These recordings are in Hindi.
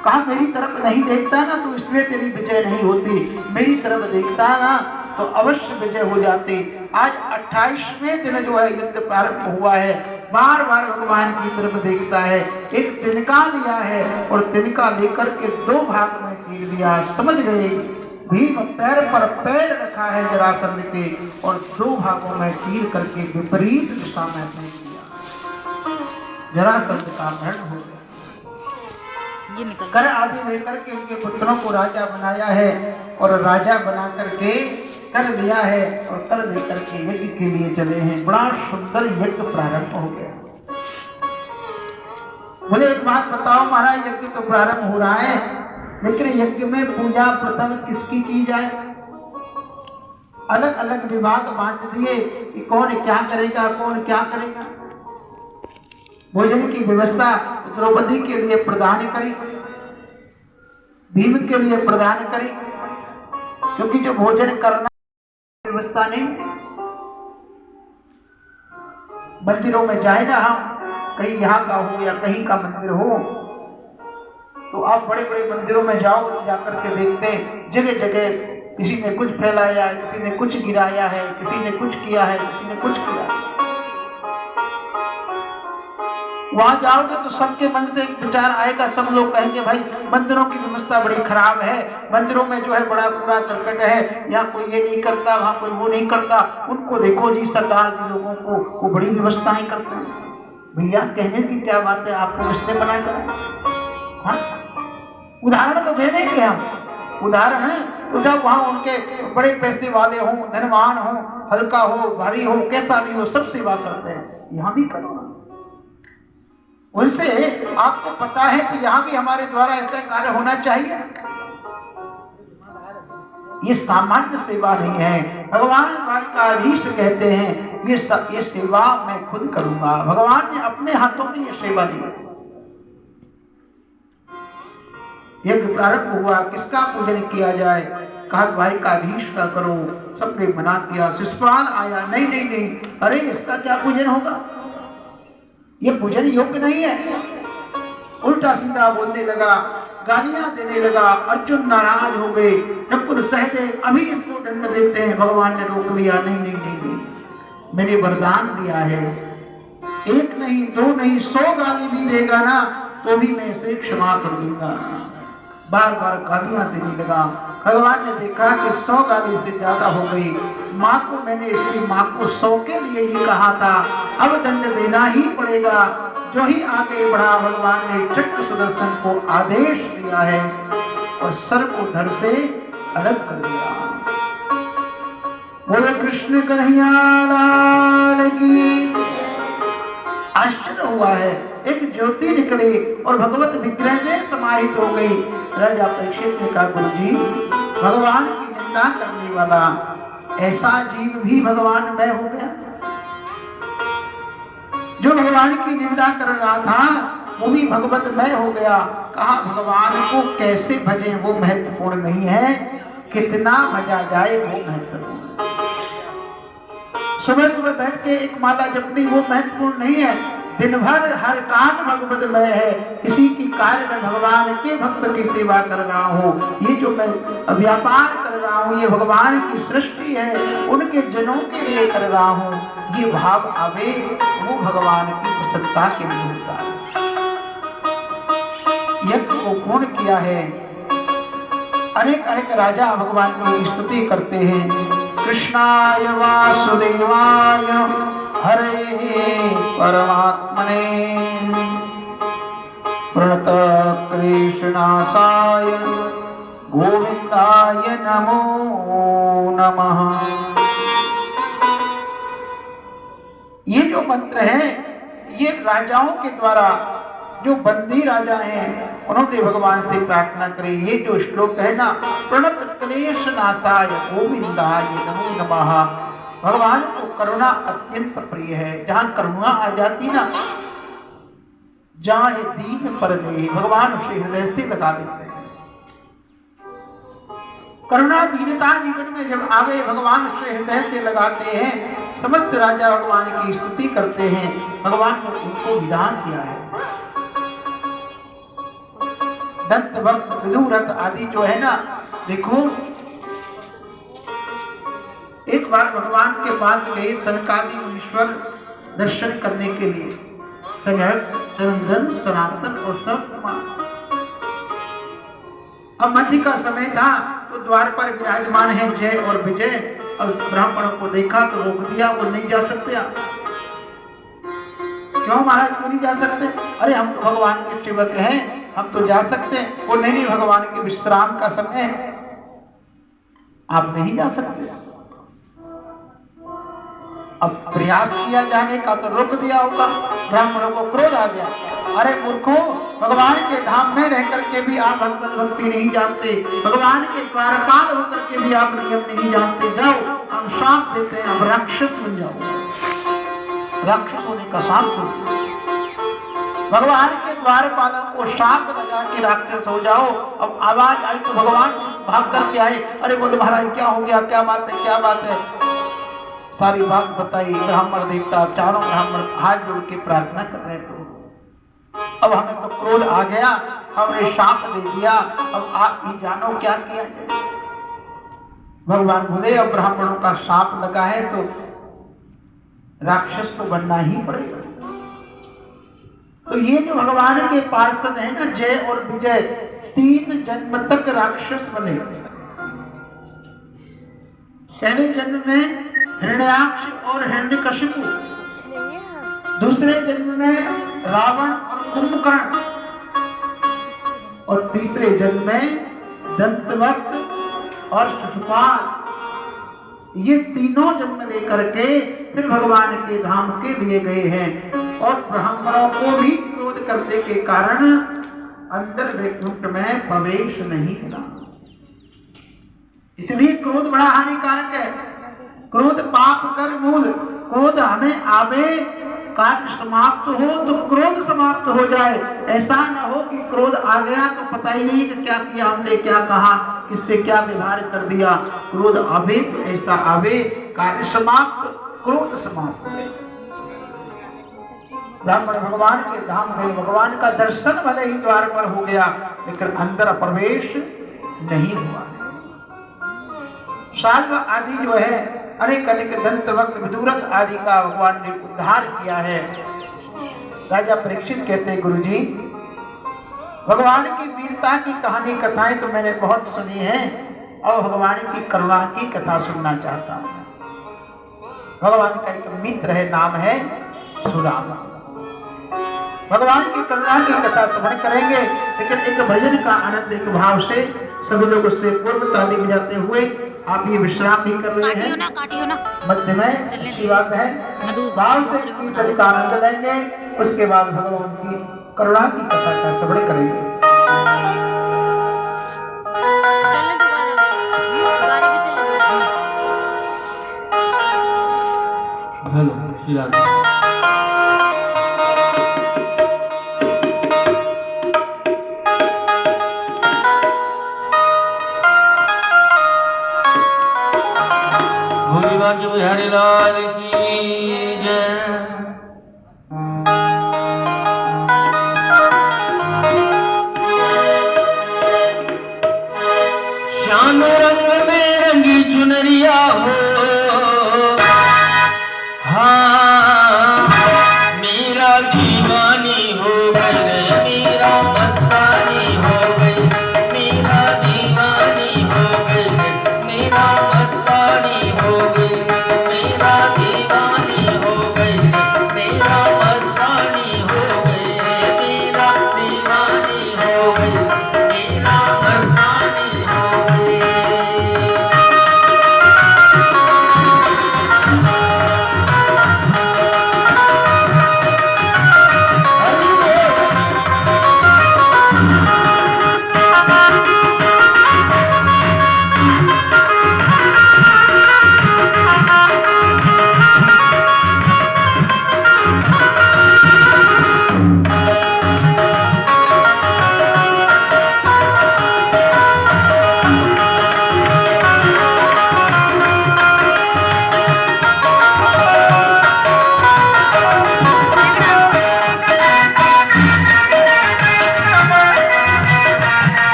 कहा मेरी तरफ नहीं देखता ना तो इसलिए तेरी विजय नहीं होती, मेरी तरफ देखता ना तो अवश्य विजय हो जाती। आज 28वें दिन जो है युद्ध प्रारंभ हुआ है, बार बार भगवान की तरफ देखता है। एक तिनका लिया है और तिनका लेकर के 2 भाग में चीर दिया। समझ गए, भीम पैर पर पैर रखा है जरासंध के और 2 भागों में चीर करके विपरीत दिशा में फेंक दिया। जरासंध का मरण हो गया। कर आदि लेकर के उनके पुत्रों को राजा बनाया है और राजा बना करके कर दिया है और कर देकर के यज्ञ के लिए चले हैं। बड़ा सुंदर यज्ञ प्रारंभ हो गया। मुझे एक बात बताओ महाराज, यज्ञ तो प्रारंभ हो रहा है, लेकिन यज्ञ में पूजा प्रथम किसकी की जाए? अलग अलग विभाग बांट दिए कि कौन क्या करेगा, कौन क्या करेगा। भोजन की व्यवस्था द्रौपदी के लिए प्रदान करी, भीम के लिए प्रदान करी, क्योंकि जो भोजन करना व्यवस्था नहीं। मंदिरों में जाए ना हम, कहीं यहाँ का हो या कहीं का मंदिर हो, तो आप बड़े बड़े मंदिरों में जाओ, जाकर के देखते जगह जगह किसी ने कुछ फैलाया है, किसी ने कुछ गिराया है, किसी ने कुछ किया है, किसी ने कुछ किया। वहां जाओगे तो सबके मन से एक विचार आएगा, सब लोग कहेंगे भाई मंदिरों की व्यवस्था बड़ी खराब है, मंदिरों में जो है बड़ा पूरा कर्कट है, यहाँ कोई ये नहीं करता, वहां कोई वो नहीं करता। उनको देखो जी, सरदार के लोगों को वो बड़ी व्यवस्थाएं करते हैं। भैया कहने की क्या बात है, आपको रिश्ते बनाकर उदाहरण तो दे देंगे हम, उदाहरण है तो जब वहां उनके बड़े पैसे वाले हों, धनवान हो, हल्का हो, भारी हो, कैसा भी हो, सब सेवा करते हैं। यहाँ भी करो, उनसे आपको पता है कि यहाँ भी हमारे द्वारा ऐसा कार्य होना चाहिए। ये सामान्य सेवा नहीं है। भगवान द्वारकाधीश कहते हैं ये सेवा मैं खुद करूंगा। भगवान ने अपने हाथों में ये सेवा दी। यज्ञ प्रारंभ हुआ, किसका पूजन किया जाए? कहा द्वारकाधीश का करो। सबने मना किया। शिशुपाल आया, नहीं नहीं नहीं, अरे इसका क्या पूजन होगा, ये पूजन योग्य नहीं है। उल्टा सीधा बोलने लगा, गालियां देने लगा। अर्जुन नाराज हो गए, नकुल सहदेव अभी इसको दंड देते हैं। भगवान ने रोक लिया, नहीं नहीं नहीं नहीं, मैंने वरदान दिया है, 1 नहीं 2 नहीं 100 गाली भी देगा ना तो भी मैं इसे क्षमा कर दूंगा। बार बार गालियां देने लगा। भगवान ने देखा कि 100 गाली से ज्यादा हो गई। माँ को मैंने इसकी माँ को 100 के लिए ही कहा था, अब दंड देना ही पड़ेगा। जो ही आगे बढ़ा, भगवान ने चक्र सुदर्शन को आदेश दिया है और सर को धड़ से अलग कर दिया। बोले कृष्ण कन्हैया लाल की। आश्चर्य हुआ है, एक ज्योति निकली और भगवत विग्रह में समाहित हो गई। राजा परीक्षित ने कहा, गुरुजी, भगवान की निंदा करने वाला ऐसा जीव भी भगवान मय हो गया। जो भगवान की निंदा कर रहा था वो भी भगवत मय हो गया। कहा भगवान को कैसे भजें वो महत्वपूर्ण नहीं है, कितना भजा जाए वो महत्वपूर्ण। सुबह सुबह बैठ के एक माला जपनी वो महत्वपूर्ण नहीं है। दिन भर हर काम भगवतमय है। किसी की कार्य में भगवान के भक्त की सेवा कर रहा हूँ, ये जो मैं व्यापार कर रहा हूँ ये भगवान की सृष्टि है, उनके जनों के लिए कर रहा हूँ, ये भाव आवे वो भगवान की प्रसन्नता के लिए होता है। यज्ञ को पूर्ण किया है। अनेक अनेक राजा भगवान की स्तुति करते हैं। कृष्णाय वासुदेवाय हरे परमात्मने प्रणत कृष्णासाय गोविंदाय नमो नमः। ये जो मंत्र है ये राजाओं के द्वारा, जो बंदी राजा हैं उन्होंने भगवान से प्रार्थना करी। ये जो श्लोक है ना, प्रणत क्लेश नाशाय गोविंदाय नमो नमः, भगवान को करुणा अत्यंत प्रिय है। जहां करुणा आ जाती ना, जहां दीन पर ले, भगवान उसे हृदय से लगा देते हैं। करुणा दीनता जीवन में जब आवे, भगवान उसे हृदय से लगाते हैं। समस्त राजा भगवान की स्तुति करते हैं। भगवान ने उनको विधान दिया है। दंत वक्त विदुरथ आदि जो है ना, देखो एक बार भगवान के पास गए सनकादि मुनीश्वर दर्शन करने के लिए, सनक सनंदन सनातन और सब। अब मध्य का समय था तो द्वार पर विराजमान है जय और विजय, और ब्राह्मणों को देखा तो रोक दिया, वो नहीं जा सकते आप। क्यों महाराज, क्यों नहीं जा सकते? अरे हम तो भगवान के सेवक हैं, हम तो जा सकते हैं। वो नहीं, भगवान के विश्राम का समय है, आप नहीं जा सकते। अब प्रयास किया जाने का तो रोक दिया होगा, ब्राह्मणों को क्रोध आ गया। अरे मूर्खों, भगवान के धाम में रह करके भी आप भगवत भक्ति नहीं जानते, भगवान के द्वारपाल होकर के भी आप नियम नहीं जानते। जाओ, हम शाप देते हैं, अब राक्षस बन जाओ, राक्षस होने का शाप दो। भगवान के द्वारपालों को शाप लगा के राक्षस हो जाओ। अब आवाज आई तो भगवान भाग करके आए। अरे बोले महाराज क्या हो गया, क्या बात है, क्या बात है? सारी बात बताई। ब्राह्मण देवता चारों ब्राह्मण हाथ जोड़ के प्रार्थना कर रहे थे। अब हमें तो क्रोध आ गया, हमने शाप दे दिया, अब आप ही जानो क्या किया जाए। भगवान बोले अब ब्राह्मणों का शाप लगा है तो राक्षस तो बनना ही पड़ेगा। तो ये जो भगवान के पार्षद है ना, जय और विजय, 3 जन्म तक राक्षस बने। पहले जन्म में हिरण्याक्ष और हिरण्यकशिपु, दूसरे जन्म में रावण और कुंभकर्ण, और तीसरे जन्म में दंतवक्र और शिशुपाल। ये तीनों जन्म लेकर के फिर भगवान के धाम के लिए गए हैं। और ब्राह्मणों को भी क्रोध करने के कारण अंदर वैकुंठ में प्रवेश नहीं मिला। इसलिए क्रोध बड़ा हानिकारक है। क्रोध पाप कर मूल। क्रोध हमें आवे, कार्य समाप्त हो तो क्रोध समाप्त हो जाए। ऐसा न हो कि क्रोध आ गया तो पता ही नहीं कि क्या किया हमने, क्या कहा, किससे क्या व्यवहार कर दिया। क्रोध आवे तो ऐसा आवे, कार्य समाप्त, क्रोध समाप्त। ब्राह्मण भगवान के धाम गए, भगवान का दर्शन भले ही द्वार पर हो गया, लेकिन अंदर प्रवेश नहीं हुआ। शाल्व आदि जो है, अनेक अनेक दंत वक्त विदुरथ आदि का भगवान ने उद्धार किया है। राजा परीक्षित कहते हैं, गुरुजी भगवान की वीरता की कहानी कथाएं तो मैंने बहुत सुनी है, और भगवान की करुणा की कथा सुनना चाहता हूं। भगवान का एक मित्र है, नाम है सुदामा। भगवान की करुणा की कथा श्रवण करेंगे, लेकिन एक भजन का आनंद एक भाव से सभी लोग उससे पूर्व ताली बजाते हुए आप ये विश्राम भी कर रहे हैं। काटियो ना। मध्य में अच्छी बात है, भाव से कीर्तन का आनंद लेंगे। उसके बाद भगवान की करुणा की कथा का श्रवण करेंगे। हेलो श्री राधे। बिहारी लाल की जय। श्याम रंग में रंगी चुनरिया हो, हाँ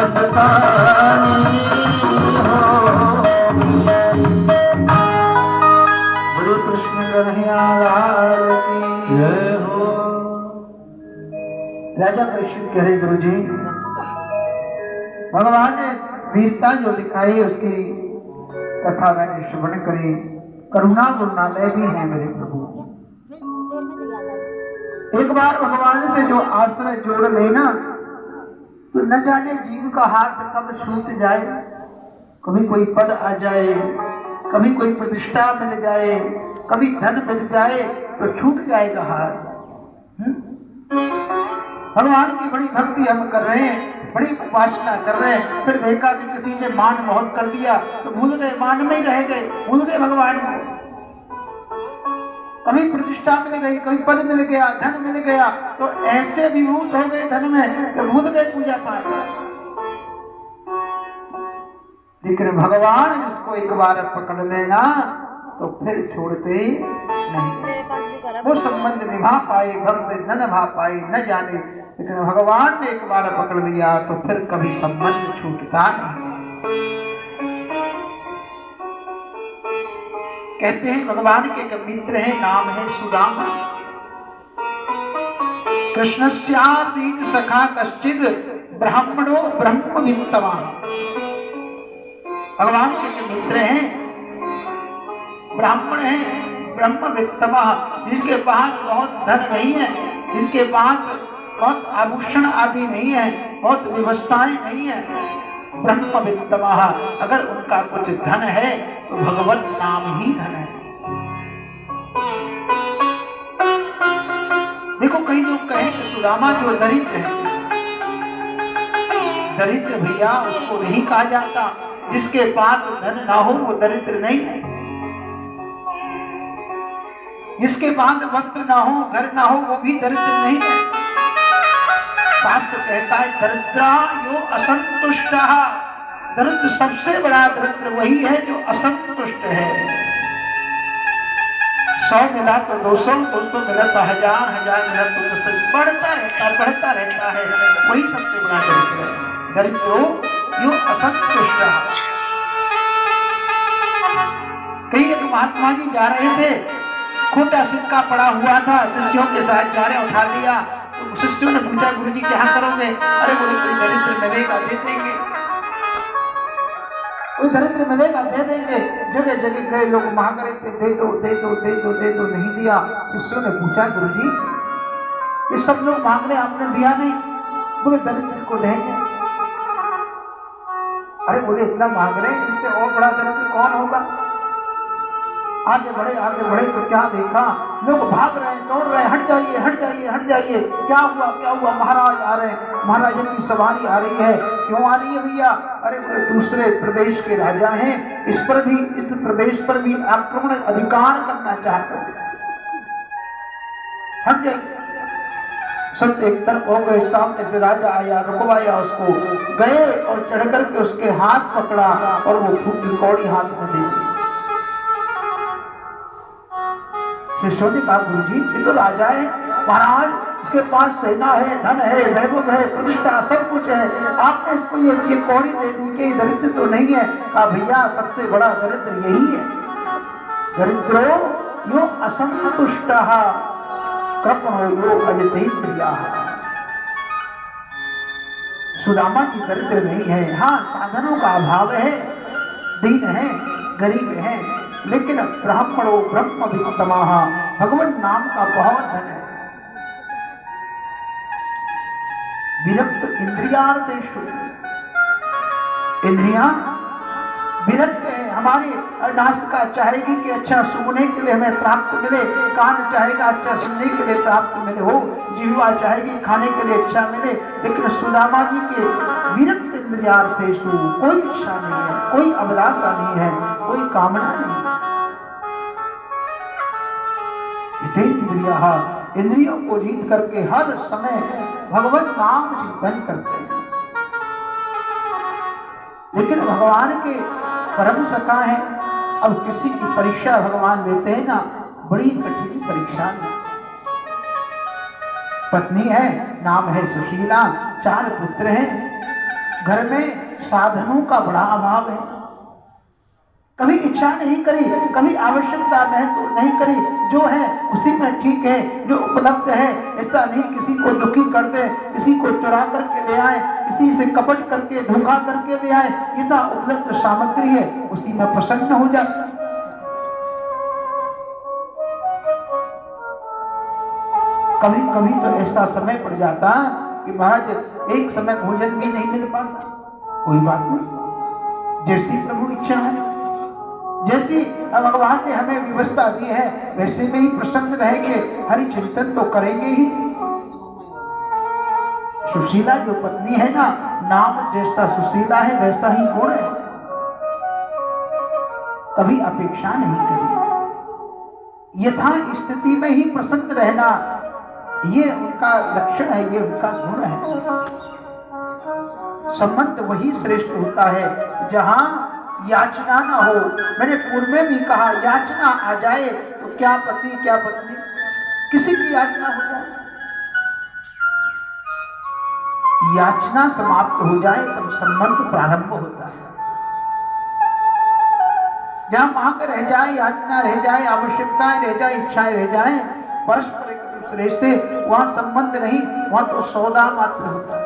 मस्तानी होगी। बोलो कृष्ण कन्हैया लाल की जय हो। राजा परीक्षित कह रहे गुरु जी, भगवान ने वीरता जो दिखाई उसकी कथा मैंने श्रवण करी, करुणा गुरुनालय भी है मेरे प्रभु। एक बार भगवान से जो आश्रय जोड़ लेना तो न जाने जीव का हाथ कब छूट जाए, कभी कोई पद आ जाए, कभी कोई प्रतिष्ठा मिल जाए, कभी धन मिल जाए तो छूट जाएगा हाथ। भगवान की बड़ी भक्ति हम कर रहे हैं, बड़ी उपासना कर रहे हैं, फिर देखा कि किसी ने मान बहुत कर दिया तो भूल गए, मान में ही रह गए, भूल गए भगवान को। कभी प्रतिष्ठा मिल गई, कभी पद मिल गया, धन मिल गया, तो ऐसे विभूत हो गए धन में कि भूल गए पूजा पाठ। लेकिन भगवान जिसको एक बार पकड़ लेना तो फिर छोड़ते नहीं। वो संबंध निभा पाए, भक्त न निभा पाए न जाने, लेकिन भगवान ने एक बार पकड़ लिया तो फिर कभी संबंध छूटता नहीं। कहते हैं भगवान के एक मित्र हैं, नाम है सुदामा। कृष्णस्यासीत सखा कश्चिद ब्राह्मणो ब्रह्मवित्तवान। भगवान के एक मित्र हैं, ब्राह्मण हैं, ब्रह्मवित्तवा, जिनके पास बहुत धन नहीं है, जिनके पास बहुत आभूषण आदि नहीं है, बहुत व्यवस्थाएं नहीं है, ब्रह्मवित्तवा। अगर उनका कुछ धन है तो भगवत नाम ही धन है। देखो कई लोग कहें कि सुदामा जो दरिद्र है, दरिद्र भैया उसको नहीं कहा जाता, जिसके पास धन ना हो वो दरिद्र नहीं है, जिसके पास वस्त्र ना हो, घर ना हो, वो भी दरिद्र नहीं है। शास्त्र कहता है दरिद्रा यो असंतुष्ट। दरिद्र सबसे बड़ा दरिद्र वही है जो असंतुष्ट है। 100 मिला तो 200, 200 मिला तो 1000, 1000 मिला तो 10,000, बढ़ता रहता है, वही सबसे बड़ा दरिद्र है। दरिद्रो यो असंतुष्ट। कई एक महात्मा जी जा रहे थे, खोटा सिक्का पड़ा हुआ था, शिष्यों के साथ जा रहे, उठा लिया तो शिष्यों ने पूछा गुरुजी क्या करोगे? अरे बोले कोई दरिद्र मिलेगा दे देंगे, कोई दरिद्र मिलेगा दे देंगे। जगह जगह गए, लोग मांग रहे थे दे दो दे दो दे दो दे दो, नहीं दिया। शिष्यों ने पूछा गुरुजी ये सब लोग मांग रहे आपने दिया नहीं? बोले दरिद्र को देंगे। अरे बोले इतना मांग रहे, इनसे और बड़ा दरिद्र कौन होगा? आगे बढ़े तो क्या देखा, लोग भाग रहे हैं, दौड़ रहे हैं, हट जाइए हट जाइए हट जाइए। क्या हुआ? महाराज आ रहे हैं, महाराज की सवारी आ रही है। क्यों आ रही है भैया? अरे दूसरे प्रदेश के राजा हैं, इस प्रदेश पर भी आक्रमण अधिकार करना चाहते हैं, हट जाइए। संत एक तरफ हो गए, सामने से राजा आया, रुकवाया उसको, गए और चढ़ करके उसके हाथ पकड़ा और वो फूटी कौड़ी हाथ में दे दी। शिष्यों ने कहा गुरुजी ये तो राजा है महाराज, इसके पास सेना है, धन है, वैभव है, प्रतिष्ठा सब कुछ है, आपने इसको ये कौड़ी दे दी कि दरिद्र तो नहीं है? कहा भैया सबसे बड़ा दरिद्र यही है, दरिद्रो यो असंतुष्ट कृपणो यो अजितेन्द्रिया। सुदामा जी दरिद्र नहीं है, हाँ साधनों का अभाव है, दीन है, गरीब है, लेकिन ब्राह्मणो ब्रह्मवित्तमा, भगवान नाम का बहुत धन है। विरक्त इंद्रियार्थेषु, इंद्रियां विरक्त है। हमारी नासिका चाहेगी कि अच्छा सुनने के लिए हमें प्राप्त मिले, कान चाहेगा अच्छा सुनने के लिए प्राप्त मिले हो, जिह्वा चाहेगी खाने के लिए अच्छा मिले, लेकिन सुदामा जी के विरक्त इंद्रियार्थेषु कोई इच्छा नहीं है, कोई अभिलाषा नहीं है, कोई कामना नहीं। इंद्रिया, इंद्रियों को जीत करके हर समय भगवत नाम चिंतन करते हैं। लेकिन भगवान के परम सखा है। अब किसी की परीक्षा भगवान लेते हैं ना, बड़ी कठिन परीक्षा है। पत्नी है, नाम है सुशीला, 4 पुत्र हैं, घर में साधनों का बड़ा अभाव है। कभी इच्छा नहीं करी, कभी आवश्यकता महसूस नहीं करी, जो है उसी में ठीक है, जो उपलब्ध है। ऐसा नहीं किसी को दुखी कर दे, किसी को चुरा करके ले आए, किसी से कपट करके धोखा करके ले आए। इतना उपलब्ध सामग्री है, उसी में प्रसन्न हो जाता। कभी कभी तो ऐसा समय पड़ जाता कि महाराज एक समय भोजन भी नहीं मिल पाता। कोई बात नहीं, जैसी प्रभु इच्छा है, जैसी भगवान ने हमें व्यवस्था दी है, वैसे में ही प्रसन्न रहेंगे, हरि चिंतन तो करेंगे ही। सुशीला जो पत्नी है ना, नाम जैसा सुशीला है वैसा ही गुण है। कभी अपेक्षा नहीं करी, यथा स्थिति में ही प्रसन्न रहना, ये उनका लक्षण है, ये उनका गुण है। संबंध वही श्रेष्ठ होता है जहां याचना ना हो। मैंने पूर्व में भी कहा, याचना आ जाए तो क्या पति क्या पत्नी, किसी की याचना हो जाए, याचना समाप्त हो जाए तब संबंध प्रारंभ होता है। जहां मांग रह जाए, याचना रह जाए, आवश्यकताएं रह जाए, इच्छाएं रह जाए परस्पर एक दूसरे से, वहां संबंध नहीं, वहां तो सौदा मात्र होता है।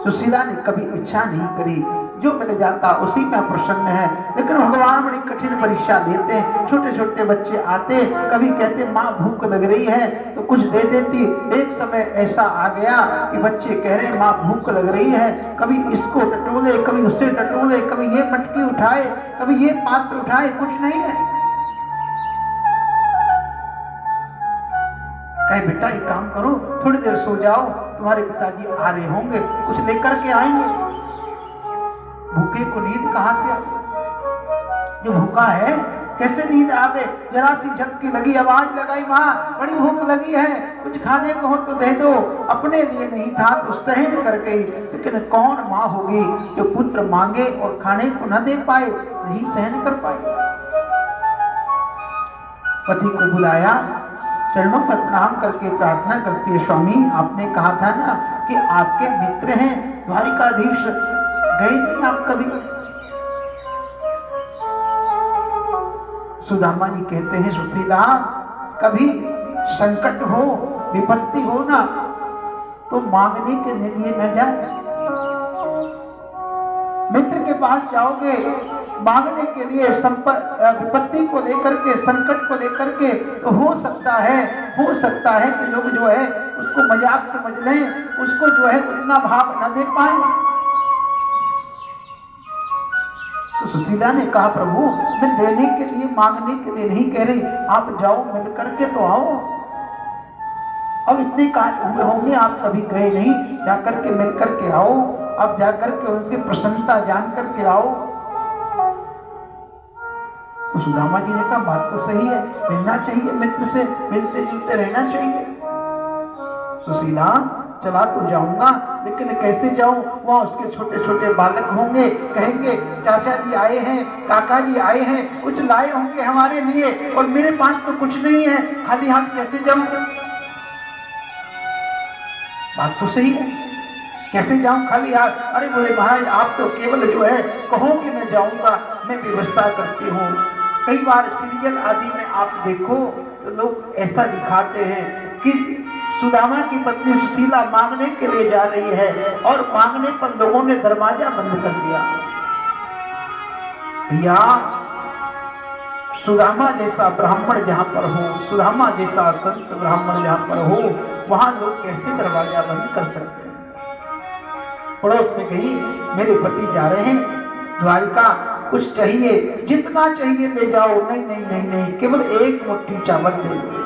सुशीला ने कभी इच्छा नहीं करी, जो मिल जाता उसी में प्रसन्न है। लेकिन भगवान बड़ी कठिन परीक्षा देते हैं। छोटे छोटे बच्चे आते, कभी कहते माँ भूख लग रही है तो कुछ दे देती। एक समय ऐसा आ गया कि बच्चे कह रहे माँ भूख लग रही है, कभी इसको टटोले, कभी उससे टटोले, कभी ये मटकी उठाए, कभी ये पात्र उठाए, कुछ नहीं है। कहे बेटा एक काम करो, थोड़ी देर सो जाओ, तुम्हारे पिताजी आ रहे होंगे, कुछ लेकर के आएंगे। भूखे को नींद कहां से आवे? जो भूखा है कैसे नींद आवे? जरा सी झपकी लगी, आवाज लगाई, माँ बड़ी भूख लगी है, कुछ खाने को हो तो दे दो। अपने लिए नहीं था तो सहन कर गई। लेकिन कौन माँ होगी जो पुत्र मांगे और खाने को न दे पाए, नहीं सहन कर पाए। पति को बुलाया, चरणों पर प्रणाम करके प्रार्थना करती है, स्वामी आपने कहा था ना कि आपके मित्र हैं द्वारिकाधीश, गए नहीं आप कभी? सुदामा जी कहते हैं, सुशीला कभी संकट हो, विपत्ति हो ना, तो मांगने के लिए न जाए। मित्र के पास जाओगे मांगने के लिए, विपत्ति को लेकर के, संकट को लेकर के, तो हो सकता है कि लोग जो है उसको मजाक समझ लें, उसको जो है उतना भाव न दे पाए। तो सुशीला ने कहा, प्रभु मैं देने के लिए, मांगने के लिए नहीं कह रही, आप जाओ मिल करके तो आओ। अब इतने कार्य हुए होंगे, आप कभी गए नहीं, जाकर के मिल करके आओ, अब जाकर के उनसे प्रसन्नता जान करके आओ। तो सुदामा जी ने कहा, बात तो सही है, मिलना चाहिए, मित्र से मिलते जुलते रहना चाहिए। सुशीला चला तो जाऊंगा, लेकिन कैसे जाऊं? वहां उसके छोटे छोटे बालक होंगे, कहेंगे चाचा जी आए हैं, काका जी आए हैं, कुछ लाए होंगे हमारे लिए, और मेरे पास तो कुछ नहीं है, खाली हाथ कैसे जाऊं? बात तो सही है, कैसे जाऊं खाली हाथ? अरे बोले महाराज आप तो केवल जो है कहो कि मैं जाऊंगा, मैं व्यवस्था करती हूँ। कई बार सीरियल आदि में आप देखो तो लोग ऐसा दिखाते हैं कि सुदामा की पत्नी सुशीला मांगने के लिए जा रही है और मांगने पर लोगों ने दरवाजा बंद कर दिया। या सुदामा जैसा ब्राह्मण जहां पर हो, सुदामा जैसा संत ब्राह्मण जहां पर हो, वहां लोग कैसे दरवाजा बंद कर सकते हैं? पड़ोस में कही मेरे पति जा रहे हैं द्वारिका, कुछ चाहिए, जितना चाहिए ले जाओ। नहीं नहीं नहीं नहीं, केवल एक मुट्ठी चावल दे दो।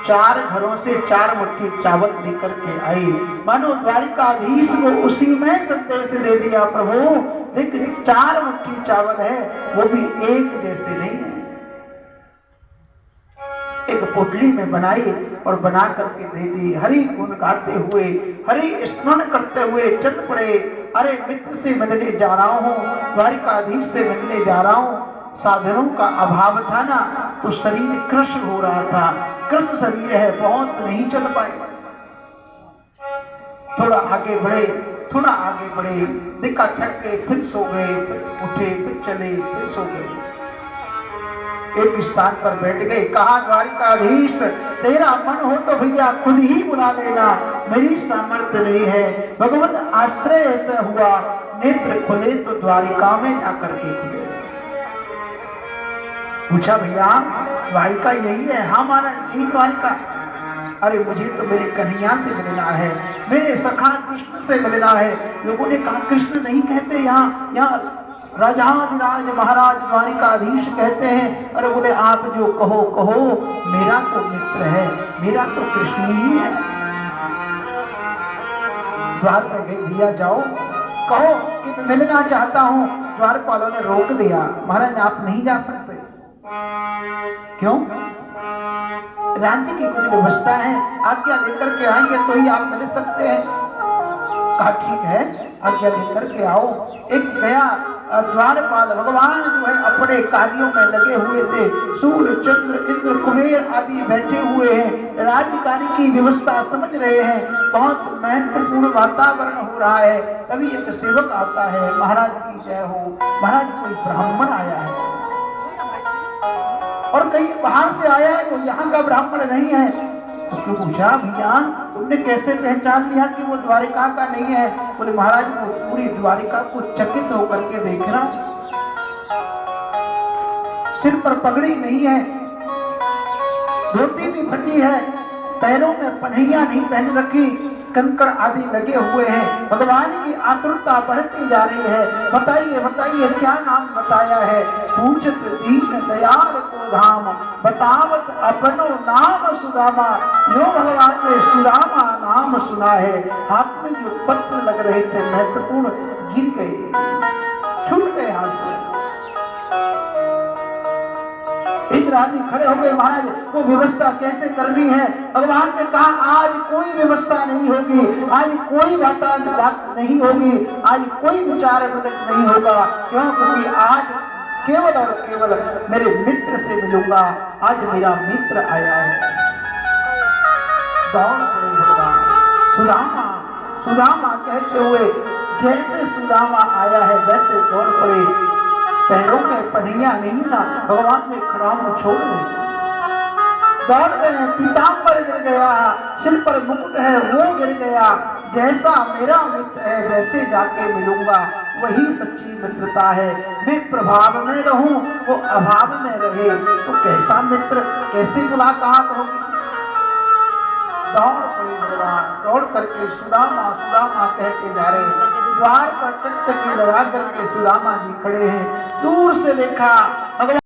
4 घरों से 4 मुट्ठी चावल लेकर के आई, मानो द्वारिकाधीश को उसी में संदेश दे दिया, प्रभु लेकिन 4 मुट्ठी चावल है, वो भी एक जैसे नहीं है। एक पोटली में बनाई और बना करके दे दी। हरि गुण गाते हुए, हरि स्मरण करते हुए चल पड़े। अरे मित्र से मिलने जा रहा हूँ, द्वारिकाधीश से मिलने जा रहा हूँ। साधनों का अभाव था ना, तो शरीर कृष्ण हो रहा था, कृष्ण शरीर है, बहुत नहीं चल पाए। थोड़ा आगे बढ़े, थोड़ा आगे बढ़े, देखा थक गए, फिर सो गए, फिर उठे, फिर चले, फिर सो गए। एक स्थान पर बैठ गए, कहा द्वारिकाधीश तेरा मन हो तो भैया खुद ही बुला लेना, मेरी सामर्थ्य नहीं है। भगवत आश्रय ऐसा हुआ, नेत्र खुले तो द्वारिका में जाकर के खुले। पूछा भैया द्वारिका यही है? हाँ महाराज यही द्वारिका। अरे मुझे तो मेरे कन्हैया से मिलना है, मेरे सखा कृष्ण से मिलना है। लोगों ने कहा कृष्ण नहीं कहते यहाँ, यहाँ राजाधिराज महाराज द्वारिकाधीश कहते हैं। अरे बोले आप जो कहो कहो, मेरा तो मित्र है, मेरा तो कृष्ण ही है। द्वार पे गए, दिया जाओ कहो कि मैं मिलना चाहता हूँ। द्वारपालों ने रोक दिया, महाराज आप नहीं जा सकते। क्यों? राज्य की कुछ व्यवस्था है, आज्ञा लेकर के आएंगे तो ही आप मिल सकते हैं। कहा ठीक है, आज्ञा लेकर के आओ। एक गया, द्वारपाल भगवान जो है अपने कार्यों में लगे हुए थे। सूर्य चंद्र इंद्र कुबेर आदि बैठे हुए हैं, राज्यकारी की व्यवस्था समझ रहे हैं। बहुत महत्वपूर्ण वातावरण हो रहा है। तभी एक सेवक आता है, महाराज की जय हो, महाराज कोई ब्राह्मण आया है और कहीं बाहर से आया है, वो यहाँ का ब्राह्मण नहीं है। तो क्यों पूछा भैया तुमने कैसे पहचान लिया कि वो द्वारिका का नहीं है? बोले महाराज वो पूरी द्वारिका को चकित होकर के देखना, सिर पर पगड़ी नहीं है, धोती भी फटी है, पैरों में पन्हियां नहीं पहन रखी, कंकड़ आदि लगे हुए हैं। भगवान की आतुरता बढ़ती जा रही है। बताइए बताइए क्या नाम बताया है? पूछत दीन दयाल को धाम, बतावत अपनो नाम सुदामा। यो भगवान ने सुदामा नाम सुना है। हाथ में जो पत्र लग रहे थे महत्वपूर्ण गिर गए, छूट गए हाथ से। इंद्र आदि खड़े हो गए, महाराज वो व्यवस्था कैसे करनी है? भगवान ने कहा आज कोई व्यवस्था नहीं होगी, आज कोई बात नहीं होगी, आज कोई विचार प्रकट नहीं होगा। क्यों? क्योंकि आज केवल और केवल मेरे मित्र से मिलूंगा। आज मेरा मित्र आया है। दौड़ पड़े भगवान, सुदामा सुदामा कहते हुए जैसे सुदामा आया है वैसे दौड़ पड़े। पैरों में पन्हियां नहीं ना, भगवान ने खड़ाऊ छोड़ दी, दौड़ रहे हैं। पीतांबर गिर गया, सिर पर मुकुट है वो गिर गया। जैसा मेरा मित्र है वैसे जाके मिलूंगा, वही सच्ची मित्रता है। मैं प्रभाव में रहूं, वो अभाव में रहे, तो कैसा मित्र, कैसी मुलाकात होगी? दौड़ पड़े भगवान, दौड़ करके सुदामा सुदामा कह के जा रहे हैं। द्वार पर टकटकी लगा करके सुदामा जी खड़े हैं। दूर से देखा भगवान